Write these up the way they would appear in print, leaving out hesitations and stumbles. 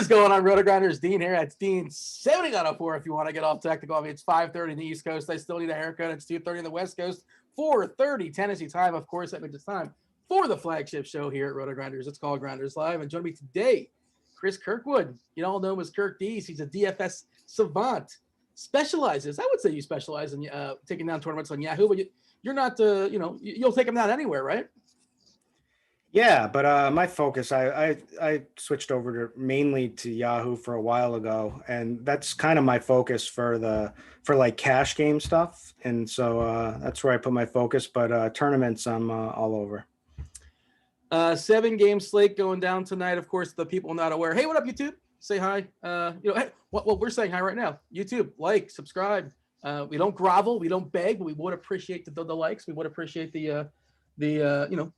is going on, Rotogrinders? Dean here. That's Dean 70.04 if you want to get all technical. I mean, it's 5:30 in the East Coast. I still need a haircut. It's 2:30 in the West Coast. 4:30 Tennessee time. Of course, that means it's time for the flagship show here at Rotogrinders. It's called Grinderslive. And joining me today, Chris Kirkwood. You all know him as Kirk D's. He's a DFS savant. Specializes. I would say you specialize in taking down tournaments on Yahoo, but you're not, you'll take them down anywhere, right? Yeah, but my focus, I switched over mainly to Yahoo for a while ago, and that's kind of my focus for like cash game stuff, and so that's where I put my focus. But tournaments, I'm all over. 7-game slate going down tonight. Of course, the people not aware. Hey, what up, YouTube? Say hi. Hey, well, we're saying hi right now. YouTube, like, subscribe. We don't grovel, we don't beg, but we would appreciate the likes. We would appreciate the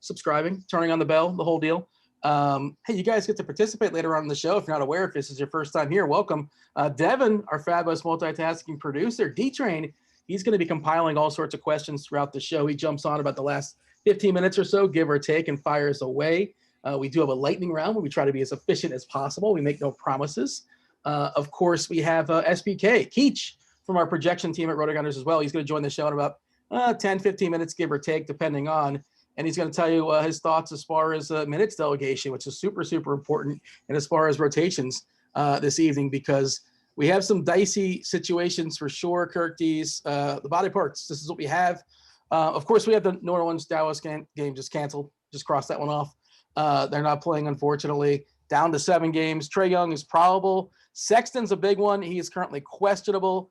subscribing, turning on the bell, the whole deal. Hey, you guys get to participate later on in the show. If you're not aware, if this is your first time here, welcome. Devin, our fabulous multitasking producer, D-Train, he's going to be compiling all sorts of questions throughout the show. He jumps on about the last 15 minutes or so, give or take, and fires away. We do have a lightning round where we try to be as efficient as possible. We make no promises. Of course, we have SBK, Keach, from our projection team at Rotogrinders as well. He's going to join the show in about 10, 15 minutes, give or take, depending on. And he's going to tell you his thoughts as far as minutes delegation, which is super, super important, and as far as rotations this evening, because we have some dicey situations for sure, Kirk D's. The body parts, this is what we have. Of course, we have the New Orleans-Dallas game just canceled. Just cross that one off. They're not playing, unfortunately. Down to 7 games. Trae Young is probable. Sexton's a big one. He is currently questionable.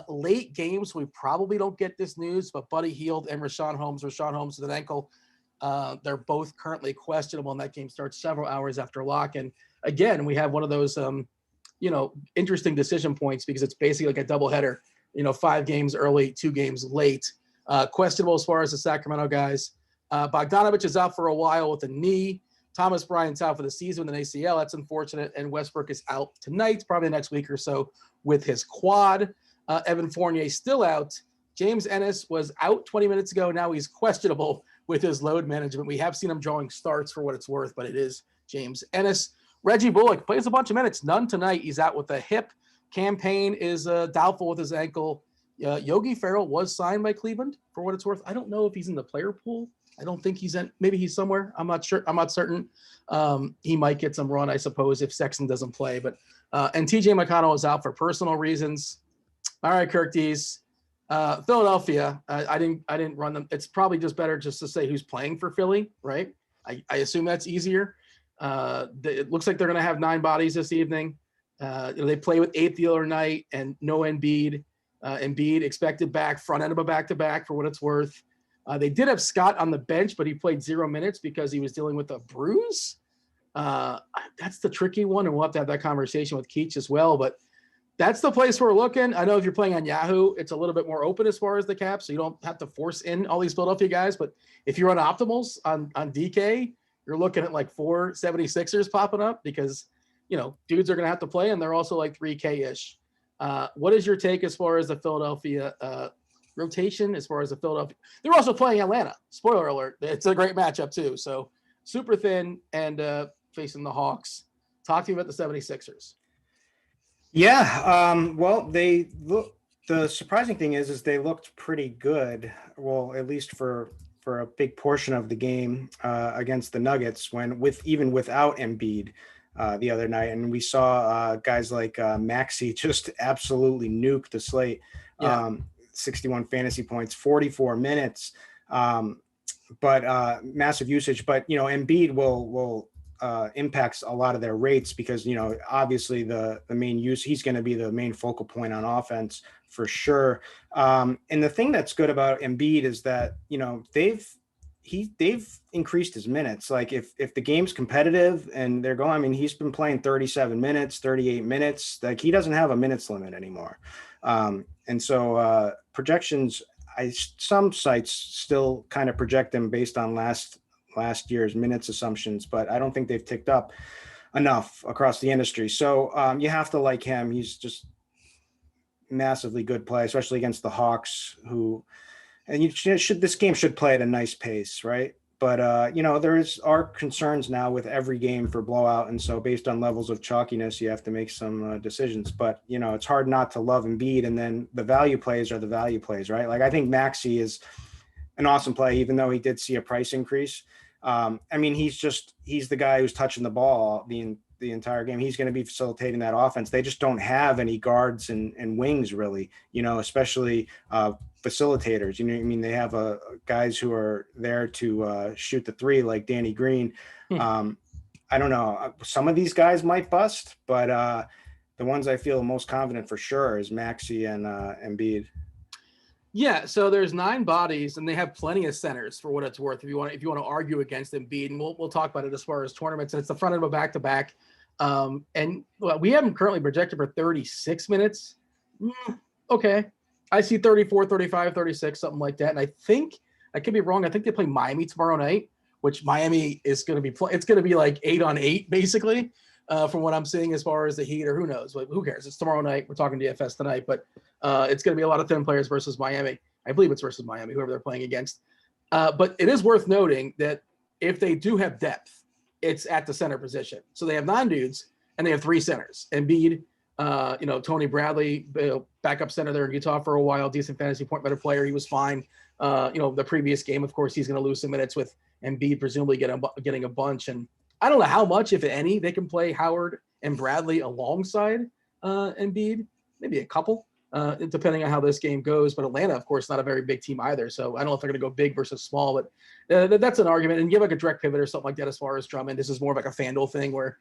Late games, we probably don't get this news, but Buddy Hield and Rashawn Holmes with an ankle. They're both currently questionable, and that game starts several hours after lock. And again, we have one of those, interesting decision points because it's basically like a doubleheader, 5 games early, 2 games late. Questionable as far as the Sacramento guys. Bogdanovich is out for a while with a knee. Thomas Bryant's out for the season with an ACL. That's unfortunate. And Westbrook is out tonight, probably the next week or so with his quad. Evan Fournier still out. James Ennis was out 20 minutes ago. Now he's questionable with his load management. We have seen him drawing starts for what it's worth, but it is James Ennis. Reggie Bullock plays a bunch of minutes. None tonight. He's out with a hip. Campaign is doubtful with his ankle. Yogi Ferrell was signed by Cleveland for what it's worth. I don't know if he's in the player pool. I don't think he's in. Maybe he's somewhere. I'm not sure. I'm not certain. He might get some run, I suppose, if Sexton doesn't play. But and TJ McConnell is out for personal reasons. All right, Kirk D's. Philadelphia. I didn't run them. It's probably just better just to say who's playing for Philly, right? I assume that's easier. It looks like they're going to have 9 bodies this evening. They play with 8 the other night and no Embiid. Embiid expected back, front end of a back-to-back for what it's worth. They did have Scott on the bench, but he played 0 minutes because he was dealing with a bruise. That's the tricky one, and we'll have to have that conversation with Keach as well. But that's the place we're looking. I know if you're playing on Yahoo, it's a little bit more open as far as the cap, so you don't have to force in all these Philadelphia guys. But if you're on optimals on DK, you're looking at like 4 76ers popping up because, dudes are going to have to play, and they're also like 3K-ish. What is your take as far as the Philadelphia rotation, as far as the Philadelphia? They're also playing Atlanta. Spoiler alert. It's a great matchup too. So super thin and facing the Hawks. Talk to me about the 76ers. Yeah. Well, they look. The surprising thing is they looked pretty good. Well, at least for a big portion of the game against the Nuggets, even without Embiid the other night, and we saw guys like Maxey just absolutely nuke the slate. Yeah. 61 fantasy points, 44 minutes, but massive usage. But Embiid will impacts a lot of their rates because obviously the main use, he's going to be the main focal point on offense for sure. And the thing that's good about Embiid is that they've increased his minutes. Like if the game's competitive and they're going, I mean, he's been playing 37 minutes, 38 minutes. Like he doesn't have a minutes limit anymore. And so projections, some sites still kind of project them based on last year's minutes assumptions, but I don't think they've ticked up enough across the industry. So you have to like him. He's just massively good play, especially against the Hawks, this game should play at a nice pace, right? But are concerns now with every game for blowout, and so based on levels of chalkiness, you have to make some decisions. But it's hard not to love Embiid, and then the value plays are the value plays, right? Like I think Maxey is an awesome play, even though he did see a price increase. He's the guy who's touching the ball the entire game. He's going to be facilitating that offense. They just don't have any guards and wings really, especially facilitators. They have guys who are there to shoot the three, like Danny Green. I don't know. Some of these guys might bust, but the ones I feel most confident for sure is Maxey and Embiid. Yeah, so there's 9 bodies, and they have plenty of centers for what it's worth. If you want to argue against Embiid, and we'll talk about it as far as tournaments. And it's the front of a back-to-back, and we have him currently projected for 36 minutes. Okay, I see 34, 35, 36, something like that. And I think I could be wrong. I think they play Miami tomorrow night, which Miami is going to be. It's going to be like 8-on-8 basically. From what I'm seeing as far as the Heat, or who knows, but who cares? It's tomorrow night. We're talking DFS tonight, but it's going to be a lot of thin players versus Miami. I believe it's versus Miami, whoever they're playing against. But it is worth noting that if they do have depth, it's at the center position. So they have 9 dudes and they have 3 centers. Embiid, Tony Bradley, backup center there in Utah for a while, decent fantasy point better player. He was fine. The previous game, of course, he's going to lose some minutes with Embiid presumably getting a bunch. And I don't know how much, if any, they can play Howard and Bradley alongside Embiid. Maybe a couple, depending on how this game goes. But Atlanta, of course, not a very big team either. So I don't know if they're going to go big versus small, but that's an argument. And give like a direct pivot or something like that as far as Drummond. This is more of like a FanDuel thing where,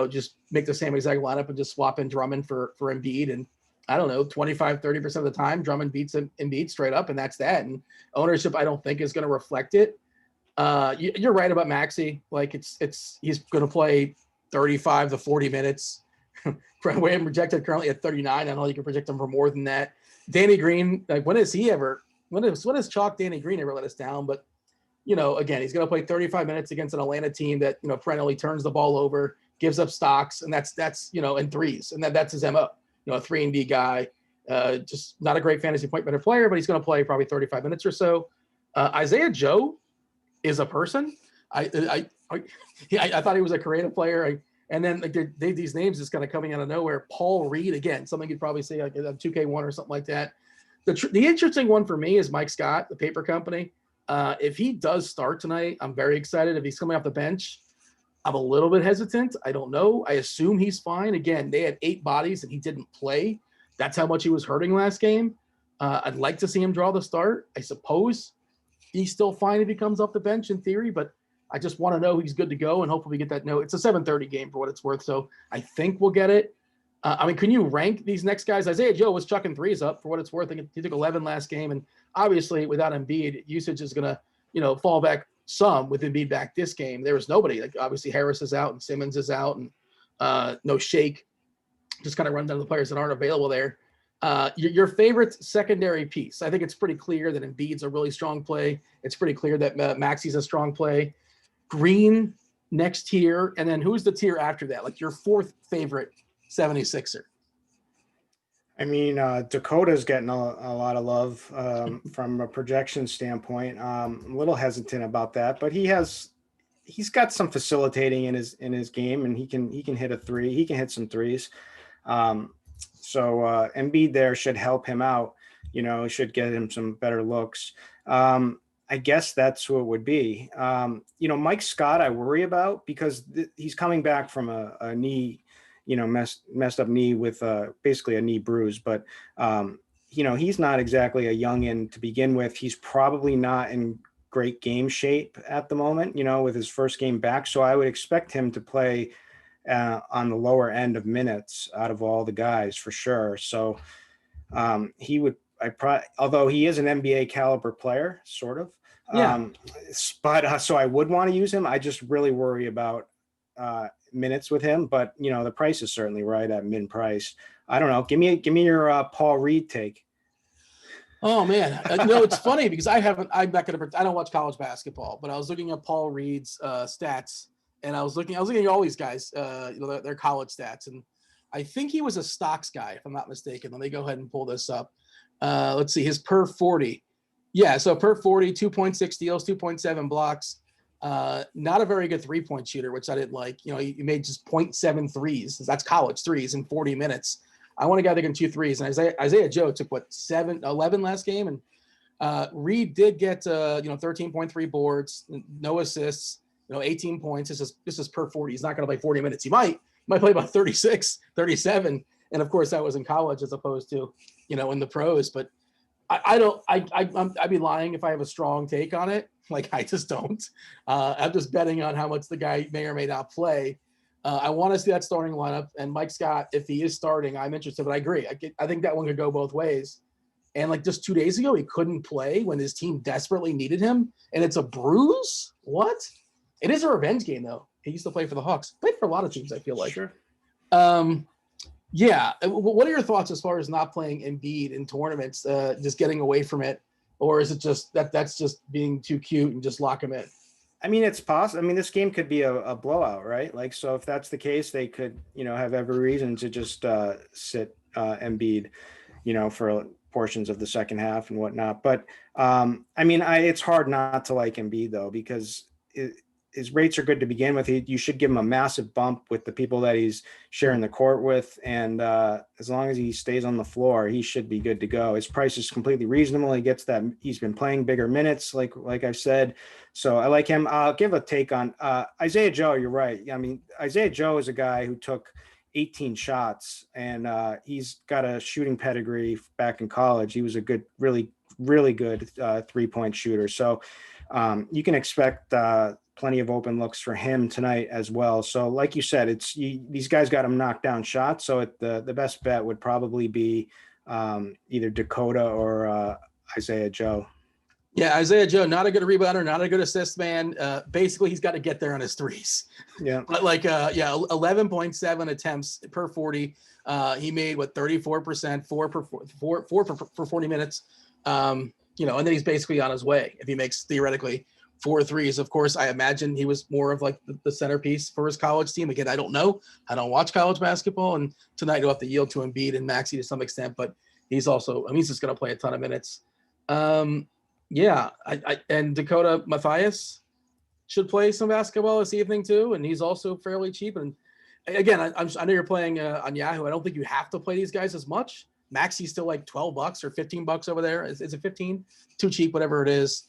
just make the same exact lineup and just swap in Drummond for Embiid. And I don't know, 25, 30% of the time, Drummond beats Embiid straight up, and that's that. And ownership, I don't think, is going to reflect it. You're right about Maxey. Like he's going to play 35 to 40 minutes. Way I'm projected currently at 39. I don't know you can project him for more than that. Danny Green, like when has Chalk Danny Green ever let us down? But again, he's going to play 35 minutes against an Atlanta team that perennially turns the ball over, gives up stocks, and that's in threes, and that's his MO. A 3-and-D guy, just not a great fantasy point better player, but he's going to play probably 35 minutes or so. Isaiah Joe is a person. I thought he was a creative player. And then these names just kind of coming out of nowhere. Paul Reed, again, something you'd probably say like a 2K1 or something like that. The interesting one for me is Mike Scott, the paper company. If he does start tonight, I'm very excited. If he's coming off the bench, I'm a little bit hesitant. I don't know. I assume he's fine. Again, they had 8 bodies and he didn't play. That's how much he was hurting last game. I'd like to see him draw the start. I suppose he's still fine if he comes off the bench in theory, but I just want to know he's good to go, and hopefully we get that note. It's a 7:30 game for what it's worth, so I think we'll get it. Can you rank these next guys? Isaiah Joe was chucking threes up for what it's worth. He took 11 last game, and obviously without Embiid, usage is going to fall back some with Embiid back this game. There was nobody. Like obviously Harris is out and Simmons is out, and no Shake. Just kind of run down the players that aren't available there. Your favorite secondary piece. I think it's pretty clear that Embiid's a really strong play. It's pretty clear that Maxey's a strong play. Green next tier, and then who's the tier after that? Like your 4th favorite 76er. Dakota's getting a lot of love from a projection standpoint. I'm a little hesitant about that, but he's got some facilitating in his game, and he can hit a 3. He can hit some threes. So Embiid there should help him out. Should get him some better looks. I guess that's who it would be. Mike Scott, I worry about because he's coming back from a knee, messed up knee with basically a knee bruise. But, he's not exactly a youngin to begin with. He's probably not in great game shape at the moment, with his first game back. So I would expect him to play on the lower end of minutes out of all the guys for sure. So he would. Although he is an NBA caliber player, sort of. Yeah. So I would want to use him. I just really worry about minutes with him. But the price is certainly right at min price. I don't know. Give me your Paul Reed take. Oh man, it's funny because I don't watch college basketball, but I was looking at Paul Reed's stats, and I was looking at all these guys, their college stats, and I think he was a stocks guy, if I'm not mistaken. Let me go ahead and pull this up. Let's see, his per 40. Yeah, so per 40, 2.6 steals, 2.7 blocks. Not a very good 3-point shooter, which I didn't like. You know, he made just 0.7 threes. That's college threes in 40 minutes. I want a guy that can 2 threes. And Isaiah Joe took 11 last game. And Reed did get 13.3 boards, no assists, 18 points. This is per 40. He's not going to play 40 minutes. He might play about 36, 37. And of course that was in college as opposed to, in the pros. But I'd be lying if I have a strong take on it. Like, I just don't. I'm just betting on how much the guy may or may not play. I want to see that starting lineup. And Mike Scott, if he is starting, I'm interested. But I agree. I think that one could go both ways. And like just 2 days ago, he couldn't play when his team desperately needed him. And it's a bruise? What? It is a revenge game, though. He used to play for the Hawks. Played for a lot of teams, I feel like. Sure. Yeah. What are your thoughts as far as not playing Embiid in tournaments, just getting away from it? Or is it just that's just being too cute and just lock him in? I mean, it's possible. I mean, this game could be a blowout, right? Like, so if that's the case, they could, have every reason to just sit Embiid, for portions of the second half and whatnot. But I mean, it's hard not to like Embiid though, because his rates are good to begin with. You should give him a massive bump with the people that he's sharing the court with. And as long as he stays on the floor, he should be good to go. His price is completely reasonable. He gets that. He's been playing bigger minutes, like I've said. So I like him. I'll give a take on Isaiah Joe. You're right. I mean, Isaiah Joe is a guy who took 18 shots and he's got a shooting pedigree back in college. He was a good, really, really good 3-point shooter. So you can expect plenty of open looks for him tonight as well. So like you said, these guys got him knocked down shots. So the best bet would probably be either Dakota or Isaiah Joe. Yeah, Isaiah Joe, not a good rebounder, not a good assist man. Basically, he's got to get there on his threes. Yeah. But 11.7 attempts per 40. He made 34%, four for 40 minutes. And then he's basically on his way if he makes theoretically 4 threes. Of course, I imagine he was more of like the centerpiece for his college team. Again, I don't know. I don't watch college basketball, and tonight he'll have to yield to Embiid and Maxey to some extent. But he's also, he's just going to play a ton of minutes. Yeah, and Dakota Mathias should play some basketball this evening too, and he's also fairly cheap. And again, I know you're playing on Yahoo. I don't think you have to play these guys as much. Maxey's still like $12 or $15 over there. Is it 15? Too cheap, whatever it is.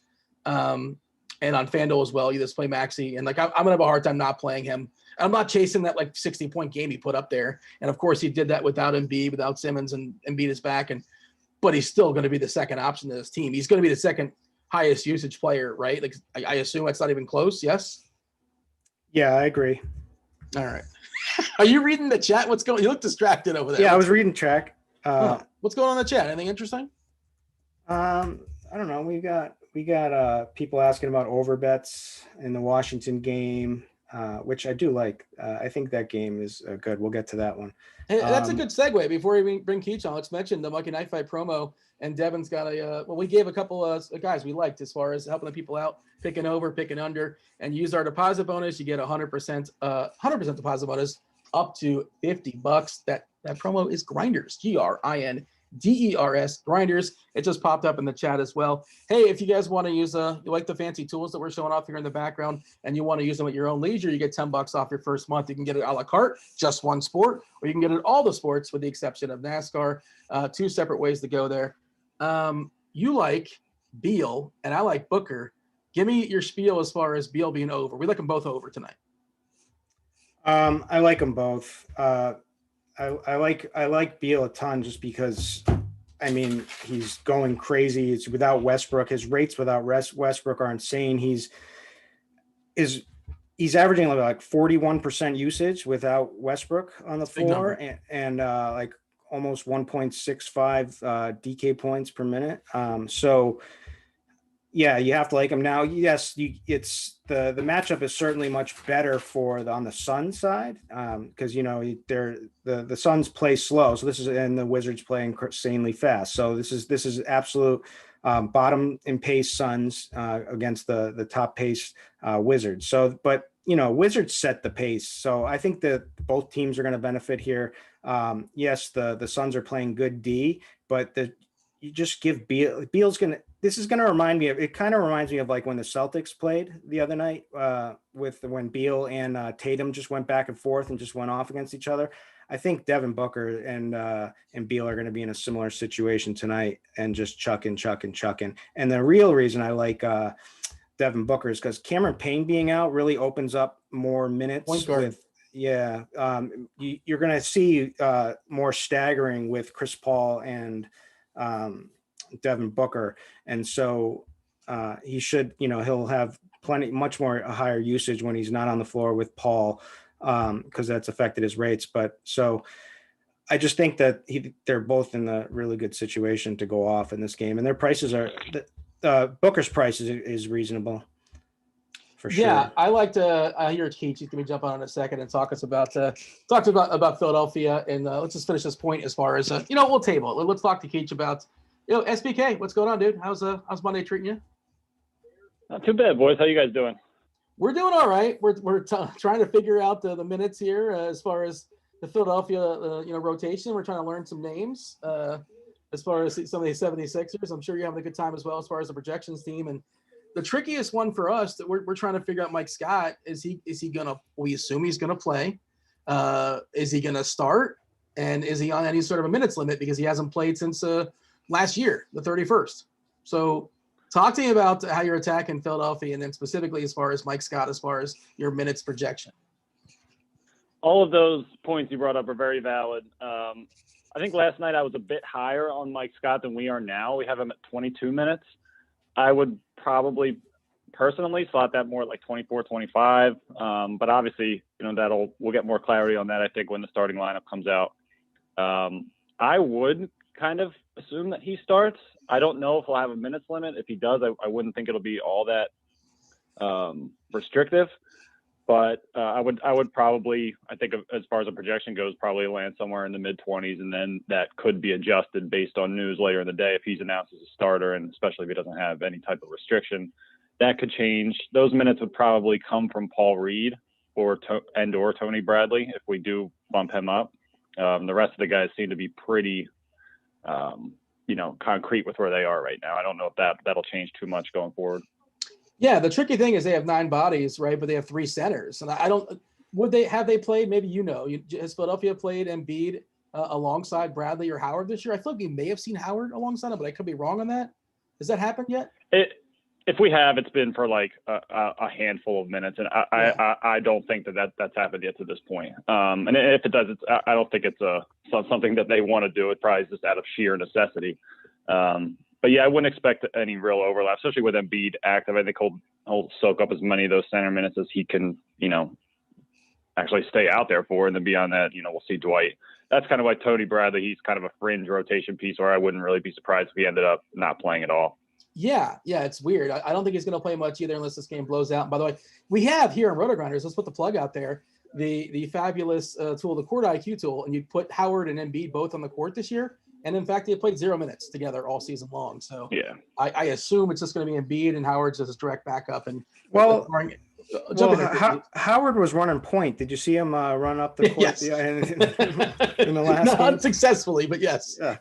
And on FanDuel as well, you just play Maxey. And like I'm gonna have a hard time not playing him. I'm not chasing that like 60-point game he put up there. And of course, he did that without Embiid, without Simmons, and Embiid is back. But he's still going to be the second option to this team. He's going to be the second highest usage player, right? Like I assume that's not even close. Yes. Yeah, I agree. All right. Are you reading the chat? What's going? You look distracted over there. Yeah, I was reading track. What's going on in the chat? Anything interesting? I don't know. We got people asking about over bets in the Washington game, which I do like. I think that game is good. We'll get to that one. Hey, that's a good segue. Before we bring Keach on, let's mention the Monkey Knife Fight promo. And Devin's got we gave a couple of guys we liked as far as helping the people out, picking over, picking under, and use our deposit bonus. You get 100% deposit bonus up to $50. That promo is Grinders, Grinders. Grinders. It just popped up in the chat as well. Hey, if you guys want to use you like the fancy tools that we're showing off here in the background, and you want to use them at your own leisure, you get $10 off your first month. You can get it a la carte, just one sport, or you can get it all the sports with the exception of NASCAR. 2 separate ways to go there. You like Beal and I like Booker. Give me your spiel as far as Beal being over. We like them both over tonight. I like them both. I like Beal a ton just because, I mean, he's going crazy. It's without Westbrook. His rates without Westbrook are insane. He's averaging like 41% usage without Westbrook on the floor and like almost 1.65 DK points per minute. So yeah, you have to like him now. Yes, it's the matchup is certainly much better on the Suns side because the Suns play slow, so and the Wizards play insanely fast. So this is absolute bottom in pace Suns against the top pace Wizards. So, but Wizards set the pace, so I think that both teams are going to benefit here. Yes, the Suns are playing good D, but you just give Beal. This is gonna remind me of. It kind of reminds me of like when the Celtics played the other night, with when Beal and Tatum just went back and forth and just went off against each other. I think Devin Booker and Beal are going to be in a similar situation tonight and just chucking. And the real reason I like Devin Booker is because Cameron Payne being out really opens up more minutes with. Yeah, you're going to see more staggering with Chris Paul and Devin Booker, and so he should, he'll have much more a higher usage when he's not on the floor with Paul, because that's affected his rates. But so I just think that they're both in a really good situation to go off in this game, and their prices are Booker's price is reasonable. For sure. Yeah, I like to hear Keach. He's going to jump on in a second and talk about Philadelphia, and let's just finish this point as far as we'll table it. Let's talk to Keach about SBK. What's going on, dude? How's Monday treating you? Not too bad, boys. How you guys doing? We're doing all right. We're trying to figure out the minutes here as far as the Philadelphia rotation. We're trying to learn some names as far as some of these 76ers. I'm sure you're having a good time as well as far as the projections team. And the trickiest one for us that we're trying to figure out, Mike Scott, is he gonna? We assume he's gonna play. Is he gonna start? And is he on any sort of a minutes limit because he hasn't played since last year, the 31st? So talk to me about how you're attacking Philadelphia, and then specifically as far as Mike Scott, as far as your minutes projection. All of those points you brought up are very valid. I think last night I was a bit higher on Mike Scott than we are now. We have him at 22 minutes. I would probably personally slot that more like 24, 25. But obviously, we'll get more clarity on that, I think, when the starting lineup comes out. I would kind of assume that he starts. I don't know if he'll have a minutes limit. If he does, I wouldn't think it'll be all that restrictive. But I would probably, I think as far as a projection goes, probably land somewhere in the mid-20s, and then that could be adjusted based on news later in the day if he's announced as a starter, and especially if he doesn't have any type of restriction. That could change. Those minutes would probably come from Paul Reed or Tony Bradley if we do bump him up. The rest of the guys seem to be pretty, concrete with where they are right now. I don't know if that'll change too much going forward. Yeah, the tricky thing is they have 9 bodies, right? But they have 3 centers, and have they played? Maybe has Philadelphia played Embiid alongside Bradley or Howard this year? I feel like we may have seen Howard alongside him, but I could be wrong on that. Has that happened yet? If we have, it's been for like a handful of minutes, and I don't think that's happened yet to this point. And if it does, I don't think it's something that they want to do. It's probably just out of sheer necessity. But yeah, I wouldn't expect any real overlap, especially with Embiid active. I think he'll soak up as many of those center minutes as he can, actually stay out there for. And then beyond that, we'll see Dwight. That's kind of like Tony Bradley. He's kind of a fringe rotation piece where I wouldn't really be surprised if he ended up not playing at all. Yeah, it's weird. I don't think he's going to play much either unless this game blows out. And by the way, we have here in Rotogrinders, let's put the plug out there, the fabulous tool, the Court IQ tool, and you put Howard and Embiid both on the court this year. And in fact, they played 0 minutes together all season long. So yeah, I assume it's just going to be Embiid and Howard's just his direct backup. And Howard was running point. Did you see him run up the court? Yes. In the last Not game? Unsuccessfully, but yes. Yeah.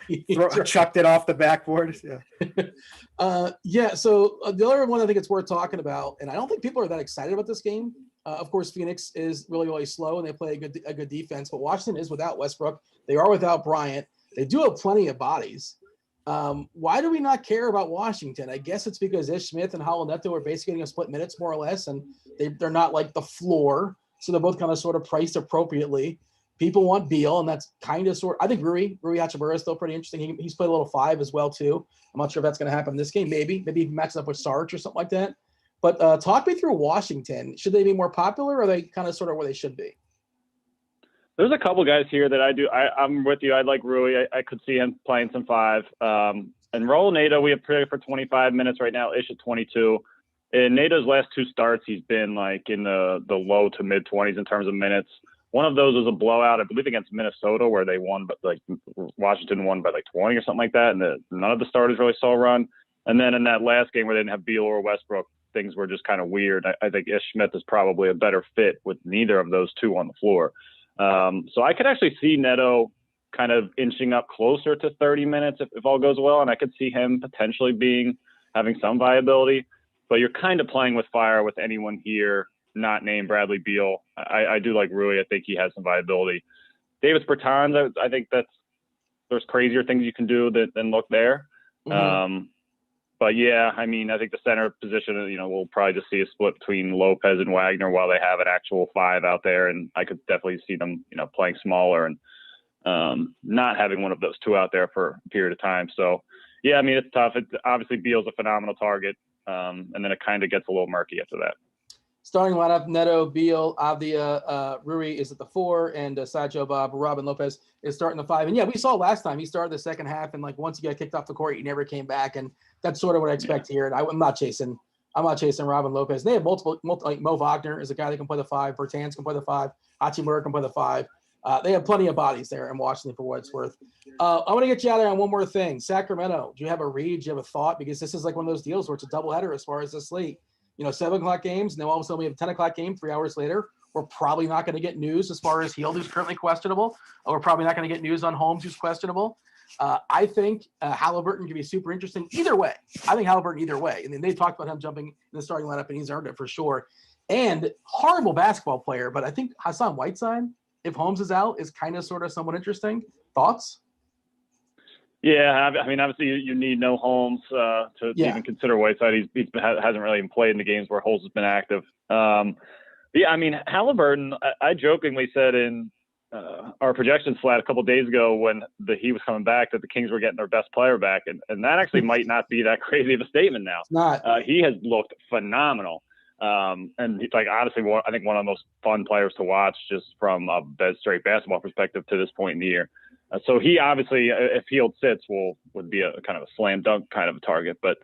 Chucked it off the backboard. Yeah. So the other one I think it's worth talking about, and I don't think people are that excited about this game. Of course, Phoenix is really, really slow, and they play a good defense. But Washington is without Westbrook. They are without Bryant. They do have plenty of bodies. Why do we not care about Washington? I guess it's because Ish Smith and Howell Neto are basically getting a split minutes more or less, and they're not like the floor. So they're both kind of sort of priced appropriately. People want Beal, and that's kind of I think Rui Hachimura is still pretty interesting. He's played a little 5 as well too. I'm not sure if that's going to happen in this game. Maybe he matches up with Sarge or something like that. But talk me through Washington. Should they be more popular, or are they kind of sort of where they should be? There's a couple guys here that I'm with you. I like Rui. I could see him playing some 5. And Raul Neto, we have predicted for 25 minutes right now. Ish at 22. In Neto's last 2 starts, he's been like in the low to mid 20s in terms of minutes. One of those was a blowout, I believe, against Minnesota, where they won, but like Washington won by like 20 or something like that. And none of the starters really saw a run. And then in that last game where they didn't have Beal or Westbrook, things were just kind of weird. I think Ish Smith is probably a better fit with neither of those 2 on the floor. So I could actually see Neto kind of inching up closer to 30 minutes if all goes well. And I could see him potentially having some viability, but you're kind of playing with fire with anyone here not named Bradley Beal. I do like Rui. I think he has some viability. Davis Bertans, I think there's crazier things you can do than look there. Mhm. But yeah, I mean, I think the center position, we'll probably just see a split between Lopez and Wagner while they have an actual 5 out there. And I could definitely see them, playing smaller and not having one of those 2 out there for a period of time. So yeah, I mean, it's tough. Obviously Beal's a phenomenal target. And then it kind of gets a little murky after that. Starting lineup: Neto, Beal, Avdia, Rui is at the 4, and Sideshow Bob, Robin Lopez is starting the 5. And yeah, we saw last time he started the second half, and like once he got kicked off the court, he never came back. And that's sort of what I expect here. And I'm not chasing Robin Lopez. They have multiple like Mo Wagner is a guy that can play the 5. Bertans can play the 5. Hachimura can play the 5. They have plenty of bodies there in Washington for what it's worth. I want to get you out there on one more thing. Sacramento, do you have a read? Do you have a thought? Because this is like one of those deals where it's a doubleheader as far as the slate. 7 o'clock games, and then all of a sudden we have a 10 o'clock game 3 hours later. We're probably not going to get news as far as Hield, who's currently questionable. We're probably not going to get news on Holmes, who's questionable. I think Halliburton can be super interesting either way. I think Halliburton either way. And then they talked about him jumping in the starting lineup, and he's earned it for sure. And horrible basketball player, but I think Hassan Whiteside, if Holmes is out, is kind of sort of somewhat interesting. Thoughts? Yeah, I mean, obviously you need no Holmes to even consider Whiteside. He hasn't really even played in the games where Holmes has been active. Yeah, I mean, Halliburton, I jokingly said in our projection flat a couple of days ago when he was coming back that the Kings were getting their best player back, and that actually might not be that crazy of a statement now. It's not. He has looked phenomenal. And he's like, honestly, I think one of the most fun players to watch just from a straight basketball perspective to this point in the year. So he obviously, if Hield sits, would be a kind of a slam dunk kind of a target. But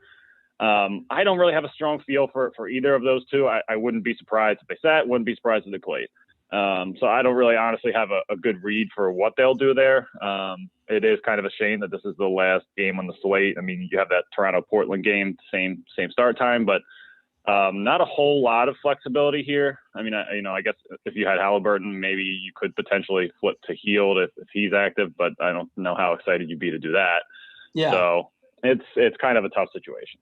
I don't really have a strong feel for either of those 2. I wouldn't be surprised if they sat, wouldn't be surprised if they played. So I don't really honestly have a good read for what they'll do there. It is kind of a shame that this is the last game on the slate. I mean, you have that Toronto-Portland game, same start time, but not a whole lot of flexibility here. I mean, I guess if you had Halliburton, maybe you could potentially flip to Hield if he's active, but I don't know how excited you'd be to do that. Yeah. So it's kind of a tough situation.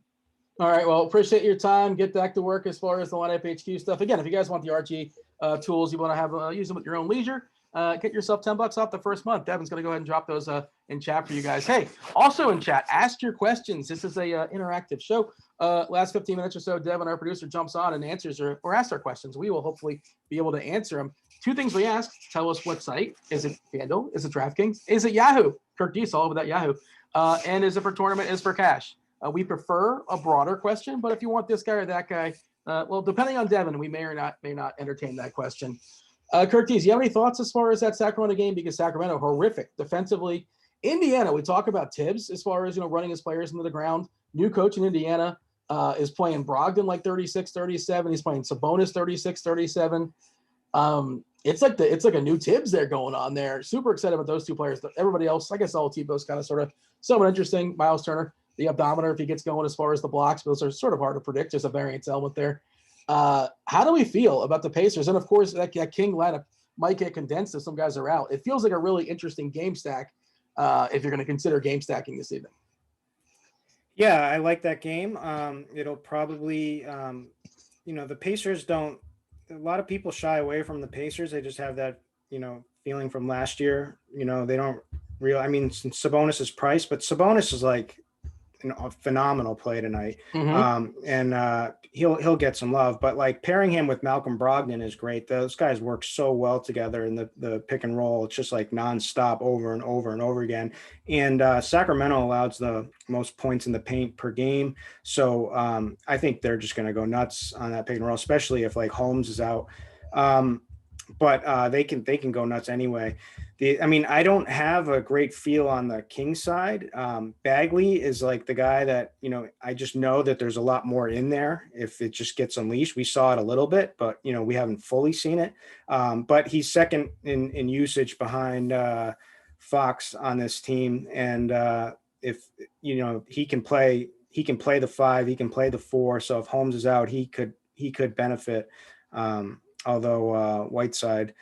All right. Well, appreciate your time. Get back to work as far as the lineup HQ stuff. Again, if you guys want the RG tools, you want to have use them at your own leisure. Get yourself $10 off the first month. Devin's going to go ahead and drop those in chat for you guys. Hey, also in chat, ask your questions. This is a interactive show. Last 15 minutes or so, Devin, our producer, jumps on and answers or asks our questions. We will hopefully be able to answer them. 2 things we ask: tell us what site. Is it FanDuel? Is it DraftKings? Is it Yahoo? Kirk Dees, all over that Yahoo. And is it for tournament? Is for cash? We prefer a broader question, but if you want this guy or that guy, well, depending on Devin, we may not entertain that question. Kirk Dees, you have any thoughts as far as that Sacramento game? Because Sacramento, horrific defensively. Indiana, we talk about Tibbs as far as, running his players into the ground. New coach in Indiana is playing Brogdon like 36-37. He's playing Sabonis 36-37. It's like a new Tibbs there going on there. Super excited about those 2 players. Everybody else, I guess Oladipo's kind of sort of somewhat interesting. Miles Turner, the abdometer, if he gets going as far as the blocks, those are sort of hard to predict. There's a variance element there. How do we feel about the Pacers? And of course, that King lineup might get condensed if some guys are out. It feels like a really interesting game stack if you're going to consider game stacking this evening. Yeah, I like that game. It'll probably, the Pacers don't. A lot of people shy away from the Pacers. They just have that, feeling from last year. They don't I mean, Sabonis is priced, but Sabonis is like a phenomenal play tonight. And he'll get some love, but like pairing him with Malcolm Brogdon is great. Those guys work so well together in the pick and roll. It's just like nonstop over and over and over again. And Sacramento allows the most points in the paint per game. So I think they're just going to go nuts on that pick and roll, especially if like Holmes is out. But they can go nuts anyway. I don't have a great feel on the King side. Bagley is like the guy that, I just know that there's a lot more in there if it just gets unleashed. We saw it a little bit, but, we haven't fully seen it. But he's second in usage behind Fox on this team. And if, he can play the 5, he can play the 4. So if Holmes is out, he could benefit. Although Whiteside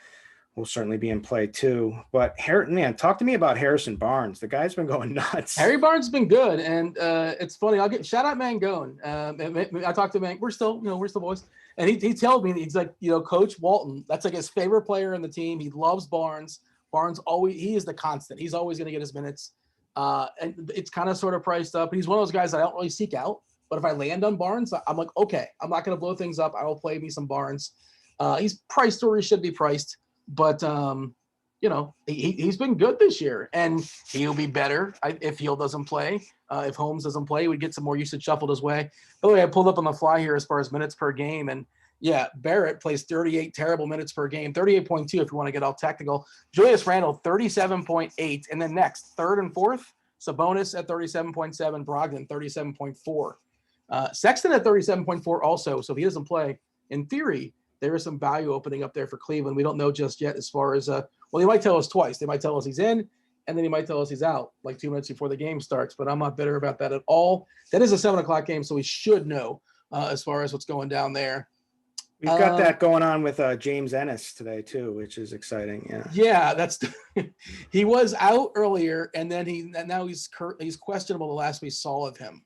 will certainly be in play too. But man, talk to me about Harrison Barnes. The guy's been going nuts. Harry Barnes has been good, and it's funny. I'll get shout out Mangone. I talked to Mang. We're still boys, and he told me, he's like, Coach Walton, that's like his favorite player in the team. He loves Barnes. Barnes he is the constant. He's always going to get his minutes, and it's kind of sort of priced up. He's one of those guys that I don't really seek out, but if I land on Barnes, I'm like, okay, I'm not going to blow things up. I will play me some Barnes. He's priced where he should be priced, but he's been good this year, and he'll be better if Hill doesn't play. If Holmes doesn't play, we get some more usage shuffled his way. By the way, I pulled up on the fly here as far as minutes per game, and yeah, Barrett plays 38 terrible minutes per game, 38.2 if you want to get all technical. Julius Randle, 37.8, and then next, third and fourth, Sabonis at 37.7, Brogdon 37.4. Sexton at 37.4 also, so if he doesn't play, in theory, there is some value opening up there for Cleveland. We don't know just yet as far as, they might tell us twice. They might tell us he's in, and then he might tell us he's out like 2 minutes before the game starts, but I'm not bitter about that at all. That is a 7 o'clock game, so we should know as far as what's going down there. We've got that going on with James Ennis today too, which is exciting. Yeah. Yeah, that's he was out earlier, and then now he's questionable the last we saw of him.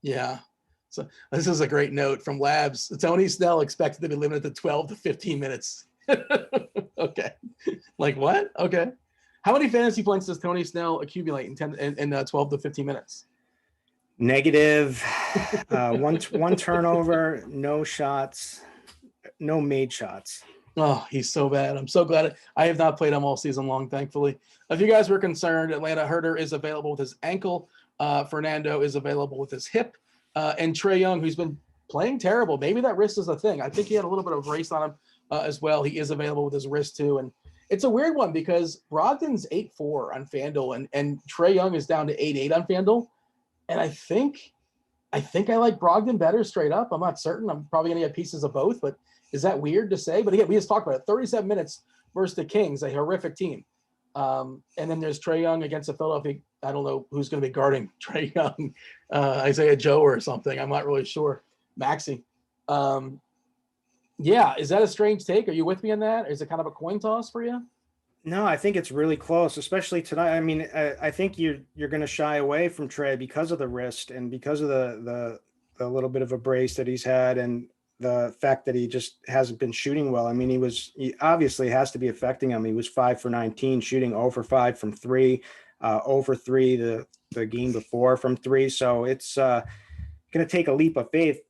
Yeah. So this is a great note from Labs. Tony Snell expected to be limited to 12 to 15 minutes. Okay. Like what? Okay. How many fantasy points does Tony Snell accumulate in 12 to 15 minutes? Negative, one turnover, no shots, no made shots. Oh, he's so bad. I'm so glad. I have not played him all season long, thankfully. If you guys were concerned, Atlanta Herder is available with his ankle. Fernando is available with his hip. And Trae Young, who's been playing terrible. Maybe that wrist is a thing. I think he had a little bit of brace on him as well. He is available with his wrist too. And it's a weird one because Brogdon's 8-4 on FanDuel and Trae Young is down to 8-8 on FanDuel. And I think I like Brogdon better straight up. I'm not certain. I'm probably going to get pieces of both, but is that weird to say? But again, we just talked about it. 37 minutes versus the Kings, a horrific team. And then there's Trae Young against the Philadelphia. I don't know who's going to be guarding Trae Young, Isaiah Joe or something. I'm not really sure. Maxey. Yeah, is that a strange take? Are you with me on that? Or is it kind of a coin toss for you? No, I think it's really close, especially tonight. I mean, I think you're going to shy away from Trae because of the wrist and because of the little bit of a brace that he's had and the fact that he just hasn't been shooting well. I mean, he obviously has to be affecting him. He was 5 for 19, shooting 0 for 5 from 3, 0 for 3 the game before from 3. So it's going to take a leap of faith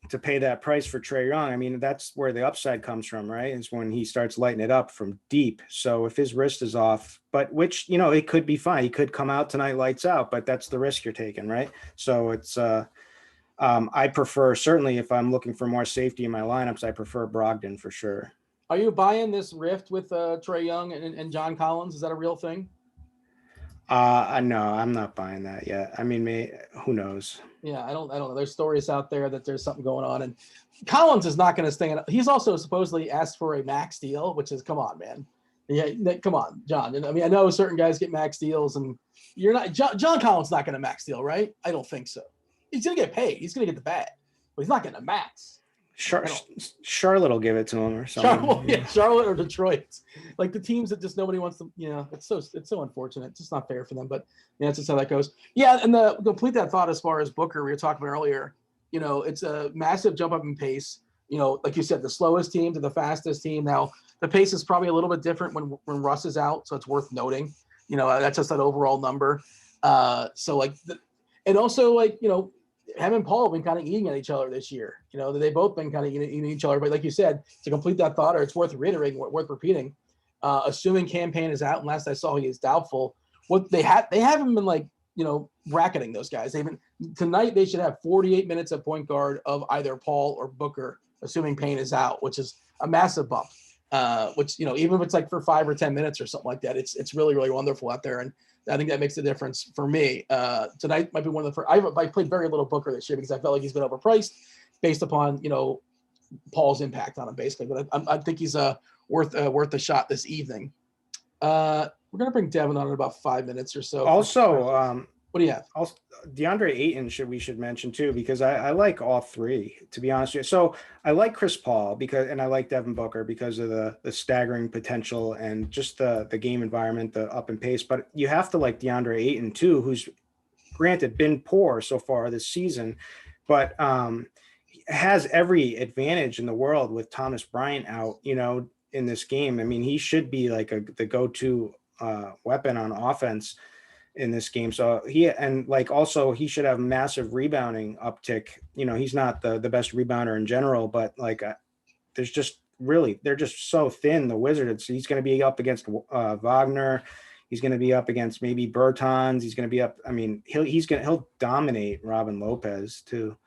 to pay that price for Trae Young. I mean, that's where the upside comes from, right? Is when he starts lighting it up from deep. So if his wrist is off, but which, it could be fine. He could come out tonight lights out, but that's the risk you're taking, right? So it's, I prefer, certainly if I'm looking for more safety in my lineups, I prefer Brogdon for sure. Are you buying this rift with Trae Young and John Collins? Is that a real thing? No, I'm not buying that yet. I mean, who knows? Yeah, I don't know. There's stories out there that there's something going on, and Collins is not going to stay in. He's also supposedly asked for a max deal, which is, come on, man. Yeah, come on, John. And I mean, I know certain guys get max deals, and you're not. John Collins not going to max deal, right? I don't think so. He's going to get paid. He's going to get the bag, but he's not getting a max. Charlotte will give it to him or something. Charlotte or Detroit, like the teams that just nobody wants to. It's so unfortunate. It's just not fair for them. But that's just how that goes. Yeah, and to complete that thought as far as Booker, we were talking about earlier. It's a massive jump up in pace. Like you said, the slowest team to the fastest team. Now the pace is probably a little bit different when Russ is out, so it's worth noting. That's just that overall number. And also him and Paul have been kind of eating at each other this year. They've both been kind of eating each other. But like you said, to complete that thought, or it's worth reiterating, worth repeating, assuming campaign is out, and last I saw he is doubtful, what they haven't been bracketing those guys. Tonight they should have 48 minutes at point guard of either Paul or Booker, assuming Payne is out, which is a massive bump. Which, even if it's like for 5 or 10 minutes or something like that, it's really, really wonderful out there. And I think that makes a difference for me. Tonight might be one of the first. I played very little Booker this year because I felt like he's been overpriced based upon Paul's impact on him basically. But I think he's worth a shot this evening. We're gonna bring Devin on in about 5 minutes or so. Also, What do you have? Also, DeAndre Ayton we should mention too, because I like all three, to be honest with you. So I like Chris Paul and I like Devin Booker because of the staggering potential and just the game environment, the up and pace. But you have to like DeAndre Ayton too, who's granted been poor so far this season, but has every advantage in the world with Thomas Bryant out, in this game. I mean, he should be like the go-to weapon on offense in this game. So he should have massive rebounding uptick. He's not the best rebounder in general, but they're just so thin, the Wizards. So he's going to be up against Wagner. He's going to be up against maybe Bertans. He's going to be up. I mean, he'll dominate Robin Lopez too.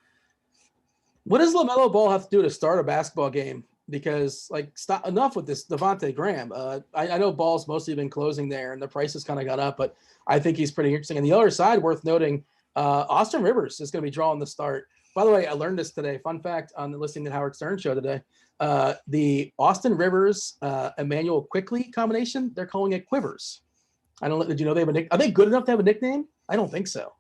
What does LaMelo Ball have to do to start a basketball game? Because stop enough with this Devontae Graham. I know Ball's mostly been closing there, and the prices kind of got up, but I think he's pretty interesting. And the other side, worth noting, Austin Rivers is going to be drawing the start. By the way, I learned this today. Fun fact on listening to Howard Stern show today. The Austin Rivers Emmanuel Quickly combination, they're calling it Quivers. I don't know. Did you know they have a nickname? Are they good enough to have a nickname? I don't think so.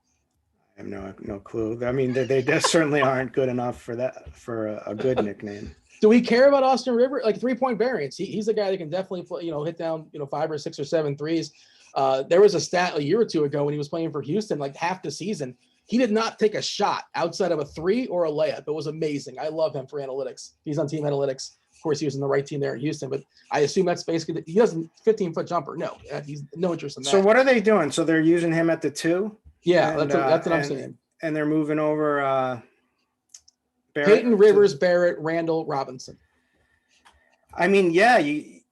I have no clue. I mean, they certainly aren't good enough for a good nickname. Do we care about Austin Rivers? 3-point variance. He's a guy that can definitely, hit down, 5 or 6 or 7 threes. There was a stat a year or two ago when he was playing for Houston, half the season, he did not take a shot outside of a 3 or a layup. It was amazing. I love him for analytics. He's on team analytics. Of course, he was in the right team there in Houston, but I assume that's basically, he doesn't 15-foot jumper. No, he's no interest in that. So what are they doing? So they're using him at the 2? Yeah, that's what I'm saying. And they're moving over Peyton, Rivers, Barrett, Randall, Robinson. I mean, yeah, he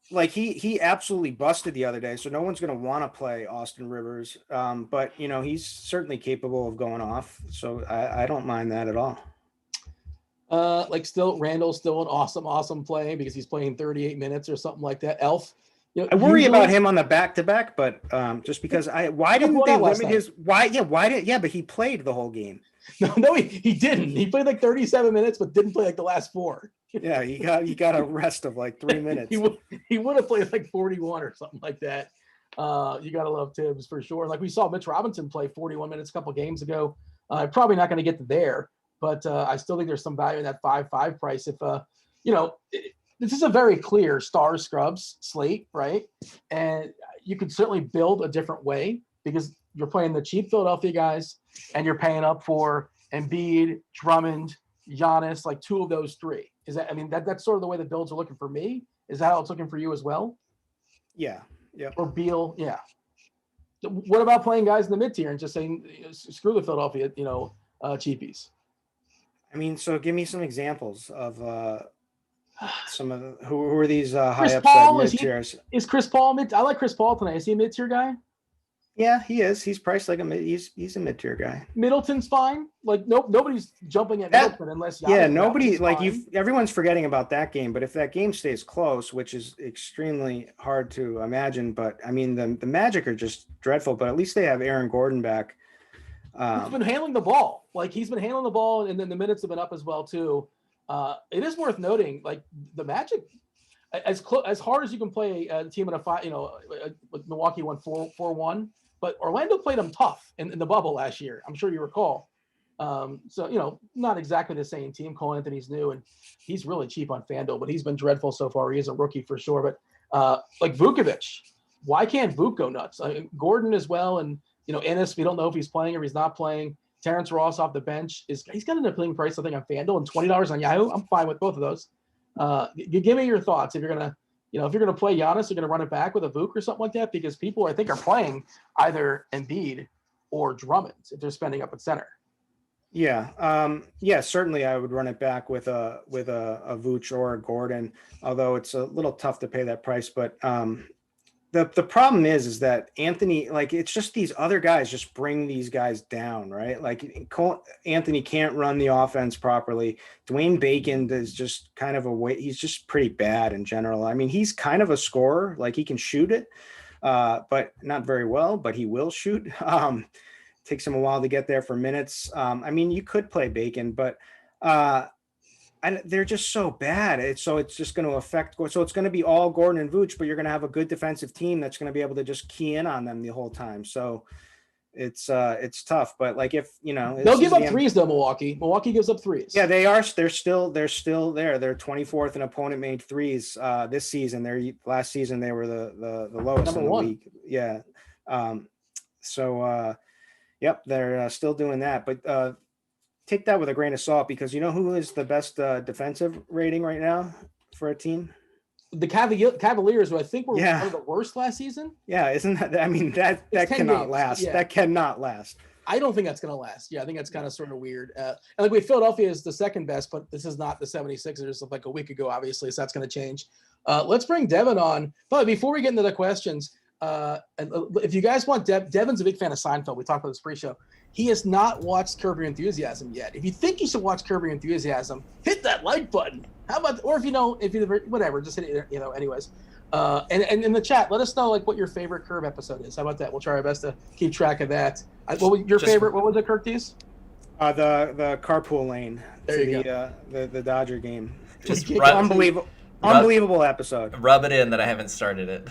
absolutely busted the other day, so no one's going to want to play Austin Rivers. But he's certainly capable of going off, so I don't mind that at all. Randall's still an awesome play because he's playing 38 minutes or something like that. Elf. I worry about him on the back-to-back, but just because why didn't they limit his why didn't but he played the whole game. No, he didn't. He played 37 minutes, but didn't play the last 4. Yeah, he got a rest of 3 minutes. he would have played 41 or something like that. You gotta love Tibbs for sure. We saw Mitch Robinson play 41 minutes a couple games ago. Probably not going to get to there, but I still think there's some value in that 5-5 price. If this is a very clear star scrubs slate, right? And you could certainly build a different way because you're playing the cheap Philadelphia guys and you're paying up for Embiid, Drummond, Giannis, 2 of those 3. Is that? I mean, that's sort of the way the builds are looking for me. Is that how it's looking for you as well? Yeah. Or Beal, yeah. What about playing guys in the mid tier and just saying screw the Philadelphia, cheapies? I mean, so give me some examples of some of who are these high upside mid tiers? Is Chris Paul mid? I like Chris Paul tonight. Is he a mid tier guy? Yeah, he is. He's priced like he's a mid tier guy. Middleton's fine. Nobody's jumping at Middleton unless everyone's forgetting about that game. But if that game stays close, which is extremely hard to imagine, but I mean the Magic are just dreadful. But at least they have Aaron Gordon back. He's been handling the ball. He's been handling the ball, and then the minutes have been up as well too. It is worth noting, the Magic, as hard as you can play a team in a 5, with Milwaukee won 4-1, but Orlando played them tough in the bubble last year. I'm sure you recall. So not exactly the same team. Cole Anthony's new, and he's really cheap on FanDuel, but he's been dreadful so far. He is a rookie for sure. But Vukovic, why can't Vuk go nuts? Gordon as well, and Ennis. We don't know if he's playing or he's not playing. Terrence Ross off the bench he's got an appealing price, I think, on FanDuel and $20 on Yahoo. I'm fine with both of those. Give me your thoughts. If you're gonna play Giannis, you're gonna run it back with a Vuk or something like that, because people I think are playing either Embiid or Drummond if they're spending up at center. Yeah, certainly I would run it back with a Vooch or a Gordon, although it's a little tough to pay that price. But the problem is that Anthony, it's just these other guys just bring these guys down, right? Anthony can't run the offense properly. Dwayne Bacon is just kind of he's just pretty bad in general. I mean, he's kind of a scorer, he can shoot it, but not very well, but he will shoot. Takes him a while to get there for minutes. I mean, you could play Bacon, but they're just so bad. It's just going to affect. So it's going to be all Gordon and Vooch, but you're going to have a good defensive team that's going to be able to just key in on them the whole time. So it's tough. But like if they'll give up threes though. Milwaukee gives up threes. Yeah, they are. They're still there. They're 24th in opponent made threes this season. Last season they were the lowest Number in the one. league. Yeah. Yep, they're still doing that. But take that with a grain of salt, because you know who is the best defensive rating right now for a team? The Cavaliers, who I think were Yeah. one of the worst last season. Yeah, isn't that? I mean, that cannot games. last. Yeah. That cannot last. I don't think that's going to last. Yeah, I think that's kind of sort of weird. And like Philadelphia is the second best, but this is not the 76ers of like a week ago, obviously. So that's going to change. Let's bring Devin on. But before we get into the questions, and if you guys want, Devin's a big fan of Seinfeld. We talked about this pre-show. He has not watched Curb Your Enthusiasm yet. If you think you should watch Curb Your Enthusiasm, hit that like button. How about, or if you whatever, just hit it, anyways. And in the chat, let us know like what your favorite Curb episode is. How about that? We'll try our best to keep track of that. What was your favorite? What was it, Kirk Dees? The carpool lane there you go. The Dodger game. Just unbelievable episode. Rub it in that I haven't started it.